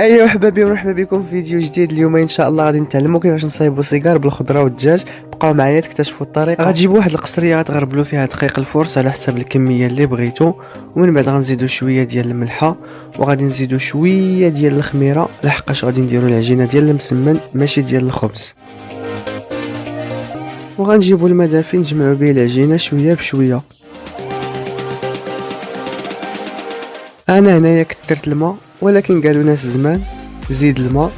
ايوا احبابي، مرحبا بكم في فيديو جديد. اليوم ان شاء الله غادي نتعلموا كيفاش نصايبوا سيجار بالخضره والدجاج. بقاو معايا تكتشفوا الطريقه. غتجيبوا واحد القصريه غتغربلوا فيها دقيق الفرص على حسب الكميه اللي بغيتو، ومن بعد غنزيدوا شويه ديال الملحه، وغادي نزيدوا شويه ديال الخميره لحقاش غادي نديروا العجينه ديال المسمن ماشي ديال الخبز. وغنجيبوا الماء دافي نجمعوا به العجينه شويه بشويه. انا هنايا كثرت الماء، ولكن قالوا ناس زمان زيد الماء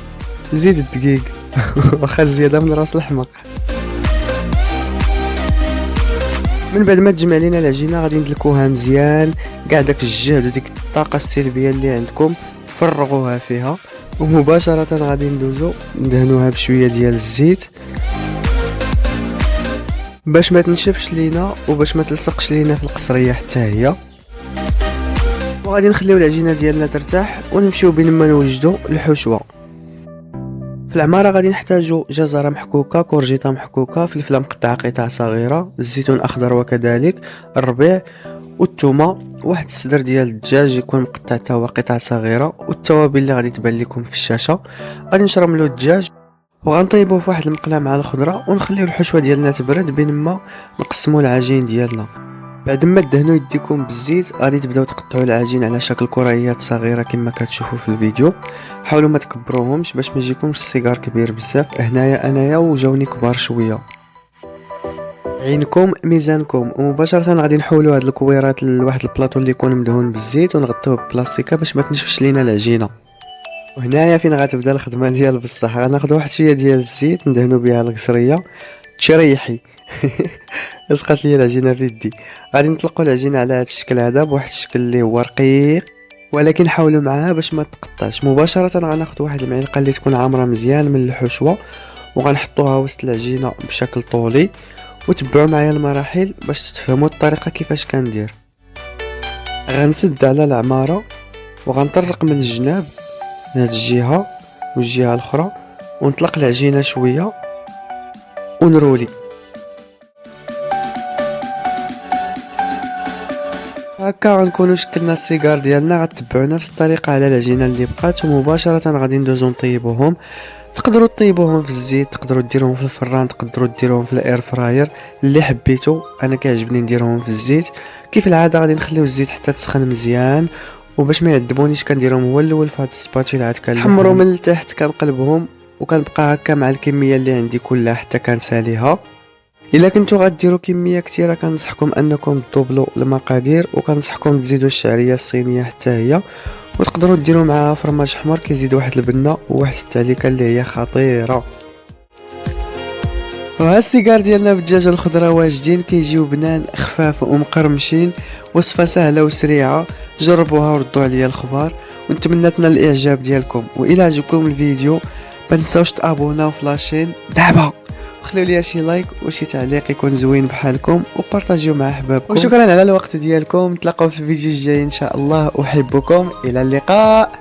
زيد الدقيق واخا الزياده من راس الحمق. من بعد ما تجمع لينا العجينه غادي ندلكوها مزيان، كاع داك الجهد وديك الطاقه السلبيه اللي عندكم فرغوها فيها، ومباشره غادي ندوزو ندهنوها بشويه ديال الزيت باش ما تنشفش لينا وباش ما تلصقش لينا في القصريه حتى هي. وغادي نخليو العجينه ديالنا ترتاح ونمشيو بين ما نوجدو الحشوه. في العماره غادي نحتاجو جزره محكوكه، كورجيطه محكوكه، فلفله مقطعه قطع صغيره، الزيتون اخضر وكذلك الربيع، والثومه، واحد الصدر ديال الدجاج يكون مقطع حتى هو قطع صغيره، والتوابل اللي غادي تبان لكم في الشاشه. غادي نشرملو الدجاج وغنطيبوه في واحد المقله مع الخضره، ونخليو الحشوه ديالنا تبرد بين ما نقسمو العجين ديالنا. بعد ما دهنوا يديكم بالزيت غادي تبداو تقطعوا العجين على شكل كريات صغيره كما كتشوفوا في الفيديو. حاولوا ما تكبروهمش باش ما يجيكمش السيجار كبير بزاف. هنايا انايا وجاوني كبار شويه. عينكم ميزانكم. ومباشره غادي نحولوا هاد الكويرات لواحد البلاطو اللي يكون مدهون بالزيت ونغطوه ببلاستيكه باش ما تنشفش لينا العجينه. وهنايا فين غتبدا الخدمه ديال بصح. غناخذ واحد شويه ديال الزيت ندهنوا بها القصريه تشريحي لصقات لي العجينه في يدي. غادي نطلقوا العجينه على هذا الشكل هذا بواحد الشكل اللي هو رقيق، ولكن حاولوا معاها باش ما تقطعش. مباشره غناخذ واحد المعلقه اللي تكون عامره مزيان من الحشوه وغنحطوها وسط العجينه بشكل طولي، وتبعوا معايا المراحل باش تفهموا الطريقه كيفاش كندير. غنسد على العماره وغنطرق من الجناب من هذه الجهه والجهه الاخرى، ونطلق العجينه شويه ونرولي. هكا غنكونوا شكلنا السيجار ديالنا. غتبعوا نفس الطريقه على العجينه اللي بقات، ومباشره غادي ندوزو نطيبوهم. تقدروا تطيبوهم في الزيت، تقدروا ديروهم في الفران، تقدروا ديروهم في الاير فراير اللي حبيتو. انا كيعجبني نديرهم في الزيت. كيف العاده غادي نخليو الزيت حتى تسخن مزيان، وباش ما يعذبونيش كنديرهم هو الاول في هاد السباتيلا عاد كنحمروا من التحت كنقلبهم، وكنبقى هكا مع الكميه اللي عندي كلها حتى كنساليها. الا كنتو غديروا كميه كثيره كنصحكم انكم تدوبلوا المقادير، وكنصحكم تزيدوا الشعريه الصينيه حتى هي، وتقدروا ديروا معها فرماج حمر كيزيد واحد البنه وواحد التعليكه اللي هي خطيره. وها السيجار ديالنا بالدجاج والخضره واجدين، كيجيو بنان خفاف ومقرمشين، وصفه سهله وسريعه. جربوها وردوا عليا الخبر، ونتمنى تنال الاعجاب ديالكم. والى عجبكم الفيديو ما تنساوش تابوناو في لاشين دابا، خليو لي شي لايك وشي تعليق يكون زوين بحالكم، وبارطاجيو مع احبابكم. وشكرا على الوقت ديالكم. نتلاقاو في الفيديو الجاي ان شاء الله. احبكم، الى اللقاء.